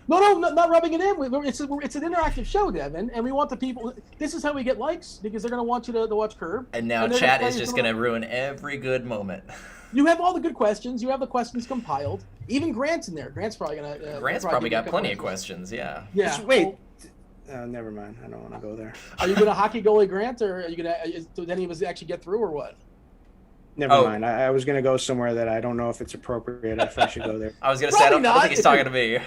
No, not rubbing it in. It's an interactive show, Devin, and we want the people. This is how we get likes, because they're going to want you to watch Curb. And now chat is just going to ruin every good moment. You have all the good questions. You have the questions compiled. Even Grant's in there. Grant's probably going to. Grant's probably got plenty of questions. Yeah. Yeah. Just wait. Never mind. I don't want to go there. Are you going to hockey goalie Grant, or are you going to? Did any of us actually get through, or what? Never mind. I was going to go somewhere that I don't know if it's appropriate. If I should go there. I was going to say I don't think he's talking to me.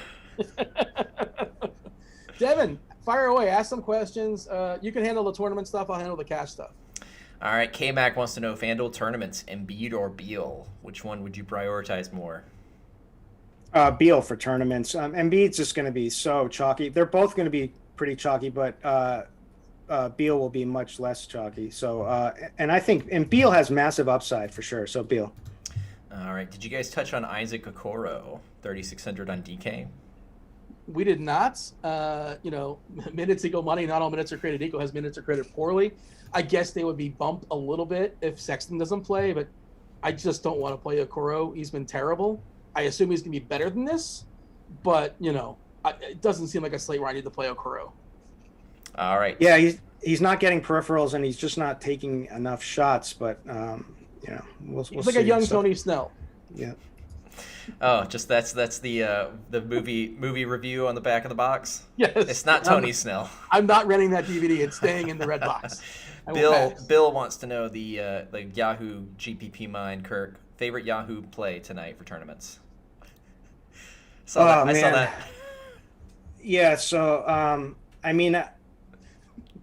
Devin, fire away. Ask some questions. You can handle the tournament stuff. I'll handle the cash stuff. All right. K-Mac wants to know FanDuel tournaments, Embiid or Beal. Which one would you prioritize more? Beal for tournaments. Embiid's just going to be so chalky. They're both going to be pretty chalky, but Beal will be much less chalky. So, and I think Beal has massive upside for sure. So Beal. All right. Did you guys touch on Isaac Okoro, 3,600 on DK? We did not. Minutes equal money. Not all minutes are created equal. Has minutes are created poorly. I guess they would be bumped a little bit if Sexton doesn't play, but I just don't want to play Okoro. He's been terrible. I assume he's going to be better than this, but, it doesn't seem like a slate where I need to play Okoro. All right. Yeah, he's not getting peripherals, and he's just not taking enough shots, but, we'll He's see. like a young Tony Snell. Yeah. Oh, just that's the movie review on the back of the box. Yes. It's not Tony Snell. I'm not renting that DVD. It's staying in the red box. Bill wants to know the Yahoo GPP Mind, Kirk, favorite Yahoo play tonight for tournaments. I saw that. Yeah, so I mean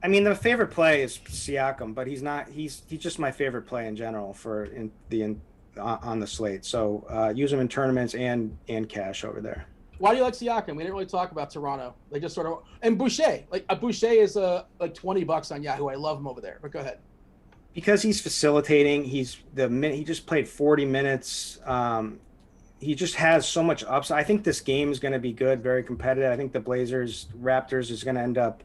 the favorite play is Siakam, but he's just my favorite play in general on the slate. So use him in tournaments and cash over there. Why do you like Siakam? We didn't really talk about Toronto. They just sort of, and Boucher. Boucher is like $20 on Yahoo. I love him over there. But go ahead. Because he's facilitating. He just played 40 minutes. He just has so much upside. I think this game is going to be good, very competitive. I think the Raptors is going to end up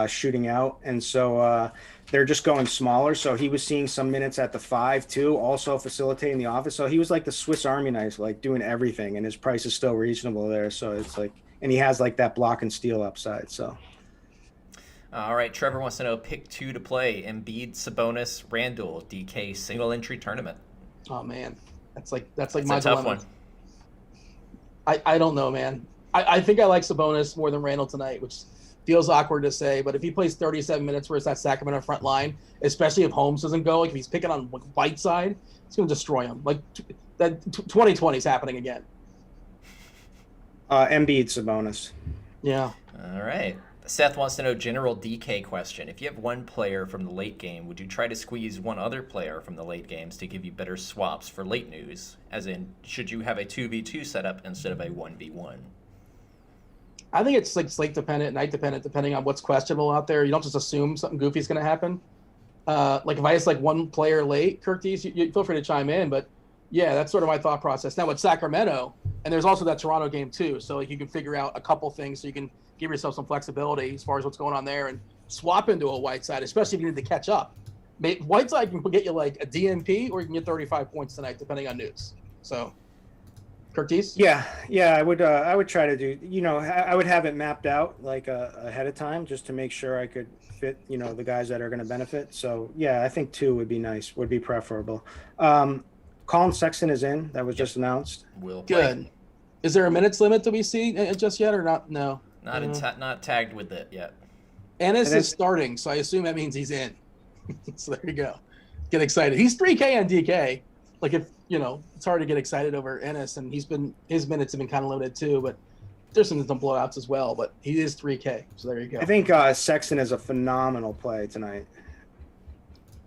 shooting out, and so they're just going smaller. So he was seeing some minutes at the 5 too, also facilitating the offense. So he was like the Swiss Army knife, like doing everything, and his price is still reasonable there. So it's like, and he has like that block and steal upside. So. All right, Trevor wants to know pick 2 to play: Embiid, Sabonis, Randall, DK single entry tournament. Oh man, that's my a tough dilemma. one. I don't know, man. I think I like Sabonis more than Randall tonight, which feels awkward to say, but if he plays 37 minutes versus that Sacramento front line, especially if Holmes doesn't go, like if he's picking on Whiteside, it's going to destroy him. Like that 2020 is happening again. Embiid, Sabonis. Yeah. All right. Seth wants to know general DK question. If you have one player from the late game, would you try to squeeze one other player from the late games to give you better swaps for late news? As in, should you have a 2v2 setup instead of a 1v1? I think it's like slate dependent, night dependent, depending on what's questionable out there. You don't just assume something goofy is going to happen. Like if I just like one player late, Kirk Dees, you feel free to chime in, but yeah, that's sort of my thought process. Now with Sacramento, and there's also that Toronto game too, so like you can figure out a couple things so you can give yourself some flexibility as far as what's going on there and swap into a Whiteside, especially if you need to catch up. Whiteside can get you like a DNP or you can get 35 points tonight, depending on news. So Curtis? Yeah, I would try to do, I would have it mapped out like ahead of time just to make sure I could fit, the guys that are going to benefit. So yeah, I think 2 would be nice, would be preferable. Colin Sexton is in. That was just announced. Will play. Good. Is there a minutes limit that we see just yet or not? No. Not tagged with it yet. Ennis is starting, so I assume that means he's in. So there you go. Get excited. He's 3K on DK. Like if it's hard to get excited over Ennis, and his minutes have been kind of limited too. But there's some blowouts as well. But he is 3K, so there you go. I think Sexton is a phenomenal play tonight.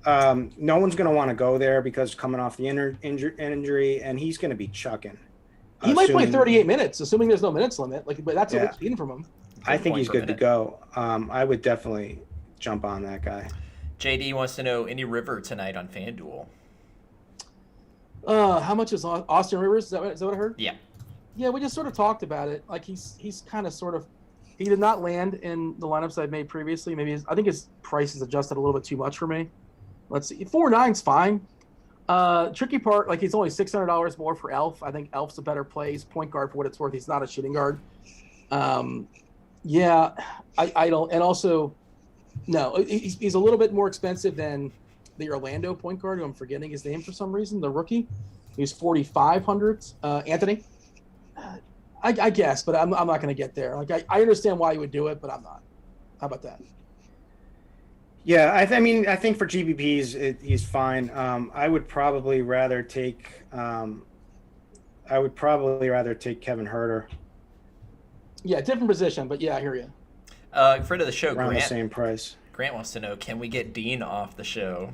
No one's going to want to go there because coming off the injury, and he's going to be chucking. He might play 38 minutes, assuming there's no minutes limit. But that's what we've seen from him. I think he's good to go. I would definitely jump on that guy. JD wants to know any River tonight on FanDuel. How much is Austin Rivers? Is that what I heard? Yeah. Yeah, we just sort of talked about it. Like he's kind of sort of he did not land in the lineups I've made previously. Maybe I think his price is adjusted a little bit too much for me. Let's see, 4.9's fine. Tricky part, like he's only $600 more for Elf. I think Elf's a better play. He's point guard for what it's worth. He's not a shooting guard. Yeah, I don't, and also, no, he's a little bit more expensive than the Orlando point guard, who I'm forgetting his name for some reason, the rookie. He's 4,500. Anthony. I guess, but I'm not going to get there. Like I understand why you would do it, but I'm not. How about that? Yeah, I think for GPPs he's fine. I would probably rather take Kevin Huerter. Yeah, different position, but yeah, I hear you. Friend of the show, Around Grant. the same price. Grant wants to know, can we get Dean off the show?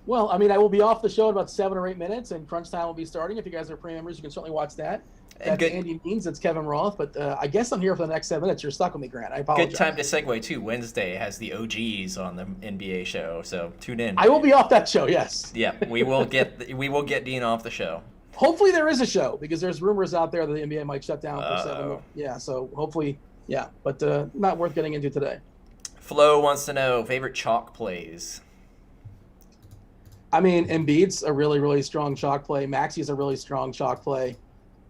Well, I will be off the show in about 7 or 8 minutes, and Crunch Time will be starting. If you guys are premium members, you can certainly watch that. That's Andy Means, that's Kevin Roth, but I guess I'm here for the next 7 minutes. You're stuck with me, Grant. I apologize. Good time to segue, too. Wednesday has the OGs on the NBA show, so tune in. I will be off that show, yes. Yeah, we will get Dean off the show. Hopefully there is a show, because there's rumors out there that the NBA might shut down for 7. Yeah, so hopefully, yeah, but not worth getting into today. Flo wants to know, favorite chalk plays? Embiid's a really, really strong chalk play. Maxi's a really strong chalk play.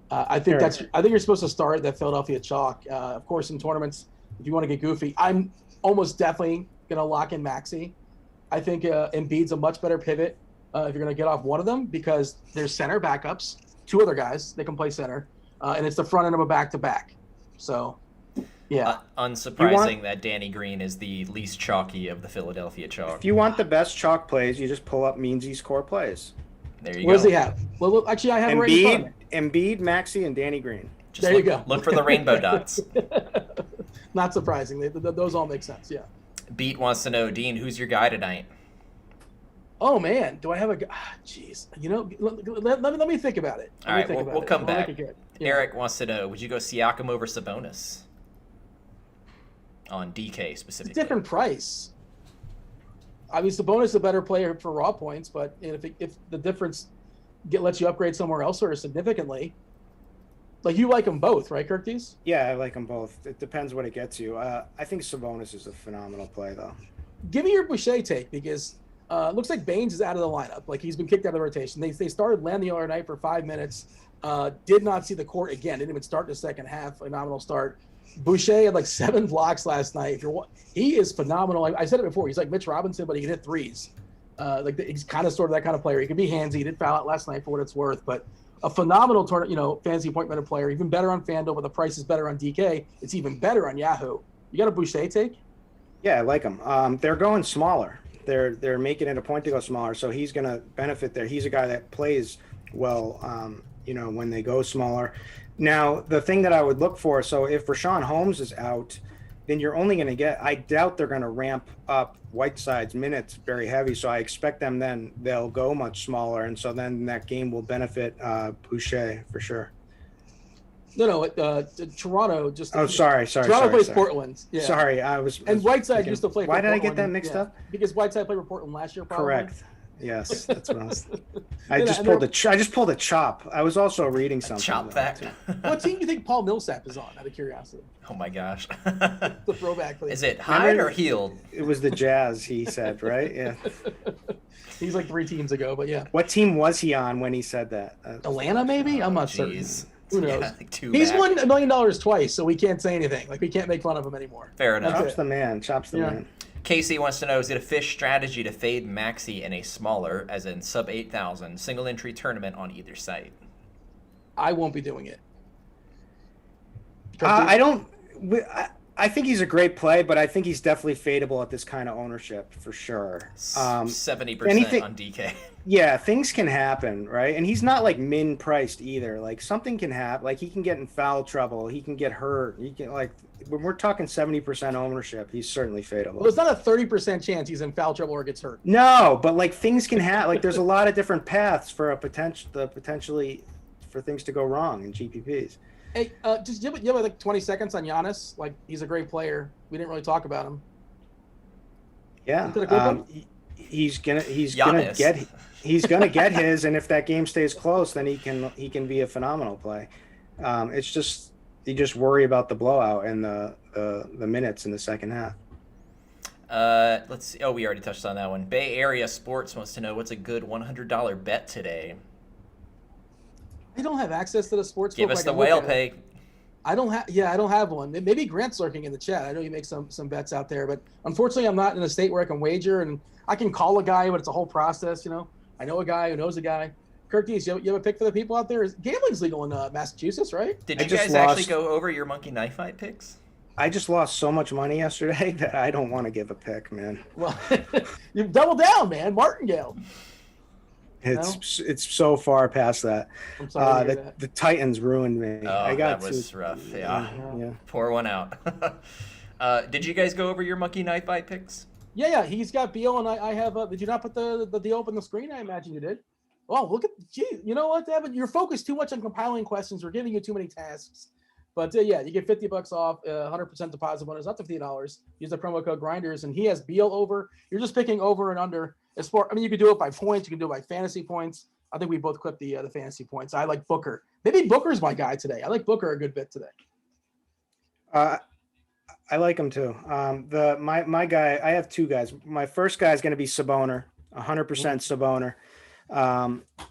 I think you're supposed to start that Philadelphia chalk. Of course, in tournaments, if you want to get goofy, I'm almost definitely going to lock in Maxi. I think Embiid's a much better pivot if you're going to get off one of them, because there's center backups, 2 other guys, they can play center, and it's the front end of a back-to-back. So, yeah. Unsurprising that Danny Green is the least chalky of the Philadelphia chalk. If you want the best chalk plays, you just pull up Meansy's core plays. There you What go. does he have? Well, actually, I have it right in front of me. Embiid, Maxi, and Danny Green. There you go. Look for the rainbow dots. Not surprising. Those all make sense, yeah. Beat wants to know, Dean, who's your guy tonight? Oh, man. Do I have a guy? Jeez. Let me think about it. All right, we'll come back. Yeah. Eric wants to know, would you go Siakam over Sabonis? On DK specifically. It's a different price. Sabonis is a better player for raw points, but if the difference lets you upgrade somewhere else or significantly, like you like them both, right, Curtis? Yeah, I like them both. It depends what it gets you. I think Sabonis is a phenomenal play, though. Give me your Boucher take, because it looks like Baines is out of the lineup. Like he's been kicked out of the rotation. They started Lamb the other night for 5 minutes. Did not see the court again. Didn't even start the second half. Phenomenal start. Boucher had like 7 blocks last night. He is phenomenal. I said it before. He's like Mitch Robinson, but he can hit threes. He's kind of sort of that kind of player. He can be handsy. He did foul out last night for what it's worth, but a phenomenal fantasy point minute player. Even better on FanDuel, but the price is better on DK. It's even better on Yahoo. You got a Boucher take? Yeah, I like him. They're going smaller. They're making it a point to go smaller, so he's going to benefit there. He's a guy that plays well, when they go smaller. Now, the thing that I would look for, so if Rashawn Holmes is out, then you're only going to get, I doubt they're going to ramp up Whiteside's minutes very heavy. So I expect they'll go much smaller. And so then that game will benefit Boucher for sure. No, Toronto just. Oh, sorry. Toronto plays Portland. Yeah. Sorry, I was. And Whiteside used to play for Why did Portland. I get that mixed up? Because Whiteside played for Portland last year, probably. Correct. Yes, that's what I was. I just pulled a chop. I was also reading something. Chop fact. What team do you think Paul Millsap is on? Out of curiosity. Oh my gosh. The throwback. Is it Hyde or Healed? It was the Jazz. He said, right? Yeah. He's like 3 teams ago, but yeah. What team was he on when he said that? Atlanta, maybe? I'm not certain. Jeez. Who knows? Yeah, like 2 He's back. won $1 million twice, so we can't say anything. Like, we can't make fun of him anymore. Fair enough. Chops the man. Chops the Yeah. man. Casey wants to know, is it a fish strategy to fade Maxey in a smaller, as in sub 8,000, single entry tournament on either site? I won't be doing it. I don't. I think he's a great play, but I think he's definitely fadeable at this kind of ownership for sure. 70% anything- on DK. Yeah, things can happen, right? And he's not like min priced either. Like something can happen. Like he can get in foul trouble. He can get hurt. He can like when we're talking 70% ownership, he's certainly fadeable. Well, it's not a 30% chance he's in foul trouble or gets hurt. No, but like things can happen. Like there's a lot of different paths for potentially for things to go wrong in GPPs. Hey, just give it like 20 seconds on Giannis. Like, he's a great player. We didn't really talk about him. Yeah, Is it a good one? he's gonna Giannis. get his, and if that game stays close, then he can be a phenomenal play. It's just you just worry about the blowout and the minutes in the second half. Let's see. Oh, we already touched on that one. Bay Area Sports wants to know, what's a good $100 bet today? I don't have access to the sports Give book. us I the can look whale at it. pay. I don't have one. Maybe Grant's lurking in the chat. I know you make some bets out there, but unfortunately I'm not in a state where I can wager, and I can call a guy, but it's a whole process, you know. I know a guy who knows a guy. Kirk Dees, you have a pick for the people out there? Gambling's legal in Massachusetts, right? Did I you just guys actually lost- go over your monkey knife fight picks? I just lost so much money yesterday that I don't want to give a pick, man. Well, you've doubled down, man. Martingale. It's so far past that. I'm sorry to hear that. The Titans ruined me. Oh, I got that was to, rough. Yeah. yeah. Pour one out. Did you guys go over your monkey knife fight picks? Yeah. He's got Beal, and I have. Did you not put the deal up on the screen? I imagine you did. Oh, look at. Gee, you know what, Devin? You're focused too much on compiling questions. We're giving you too many tasks. But yeah, you get $50 off, 100% deposit bonus, up to $50. Use the promo code Grinders, and he has Beal over. You're just picking over and under. As far, I mean, you can do it by points. You can do it by fantasy points. I think we both clipped the fantasy points. I like Booker. Maybe Booker's my guy today. I like Booker a good bit today. I like him too. My guy, I have 2 guys. My first guy is going to be Saboner, 100% Saboner.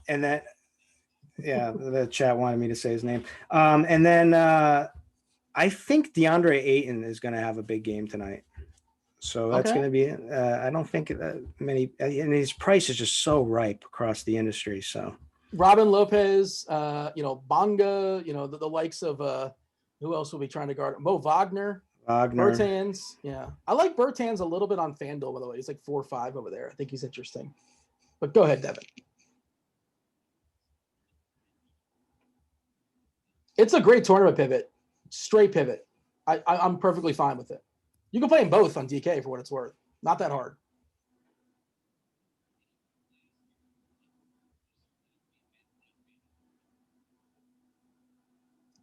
And then, yeah, the chat wanted me to say his name. And then I think DeAndre Ayton is going to have a big game tonight. So that's Okay. going to be, I don't think many, and his price is just so ripe across the industry. So Robin Lopez, Bonga, the likes of who else will be trying to guard? Mo Wagner, Bertans. Yeah. I like Bertans a little bit on FanDuel, by the way. He's like 4 or 5 over there. I think he's interesting. But go ahead, Devin. It's a great tournament pivot. Straight pivot. I'm perfectly fine with it. You can play them both on DK for what it's worth. Not that hard.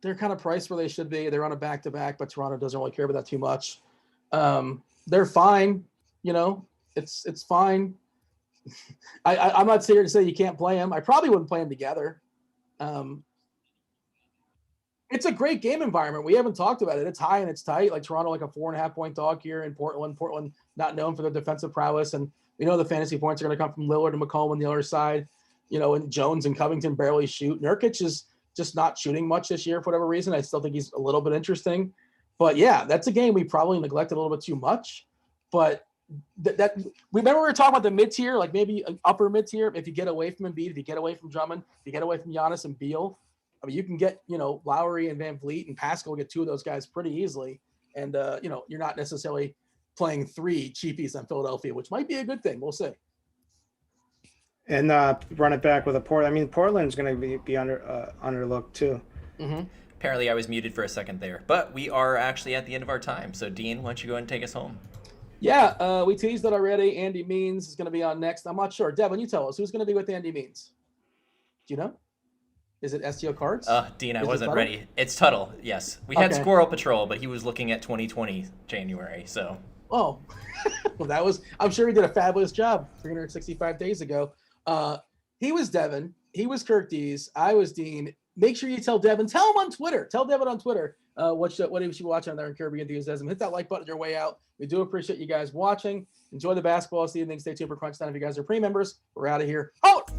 They're kind of priced where they should be. They're on a back-to-back, but Toronto doesn't really care about that too much. They're fine. It's fine. I'm not here to say you can't play them. I probably wouldn't play them together. It's a great game environment. We haven't talked about it. It's high and it's tight. Like Toronto, like a 4.5 point dog here in Portland. Portland not known for their defensive prowess, and we know the fantasy points are going to come from Lillard and McCollum on the other side. And Jones and Covington barely shoot. Nurkic is just not shooting much this year for whatever reason. I still think he's a little bit interesting, but yeah, that's a game we probably neglected a little bit too much. But remember we were talking about the mid tier, like maybe an upper mid tier. If you get away from Embiid, if you get away from Drummond, if you get away from Giannis and Beal. I mean, you can get, Lowry and Van Vliet and Pascal, get 2 of those guys pretty easily. And, you're not necessarily playing 3 cheapies on Philadelphia, which might be a good thing. We'll see. And run it back with a Portland. I mean, Portland's going to be underlooked too. Mm-hmm. Apparently I was muted for a second there, but we are actually at the end of our time. So Dean, why don't you go ahead and take us home? Yeah, we teased it already. Andy Means is going to be on next. I'm not sure. Devin, you tell us. Who's going to be with Andy Means? Do you know? Is it STO Cards? Dean, I Is it wasn't Tuttle? ready. It's Tuttle, yes. We had Okay. Squirrel Patrol, but he was looking at 2020 January, so. Oh, well, I'm sure he did a fabulous job 365 days ago. He was Devin. He was Kirk Dees. I was Dean. Make sure you tell Devin. Tell him on Twitter. Tell Devin on Twitter what should you watch on there in Kirby Enthusiasm. Hit that like button on your way out. We do appreciate you guys watching. Enjoy the basketball this evening. Stay tuned for Crunch Time. If you guys are pre-members, we're out of here. Out!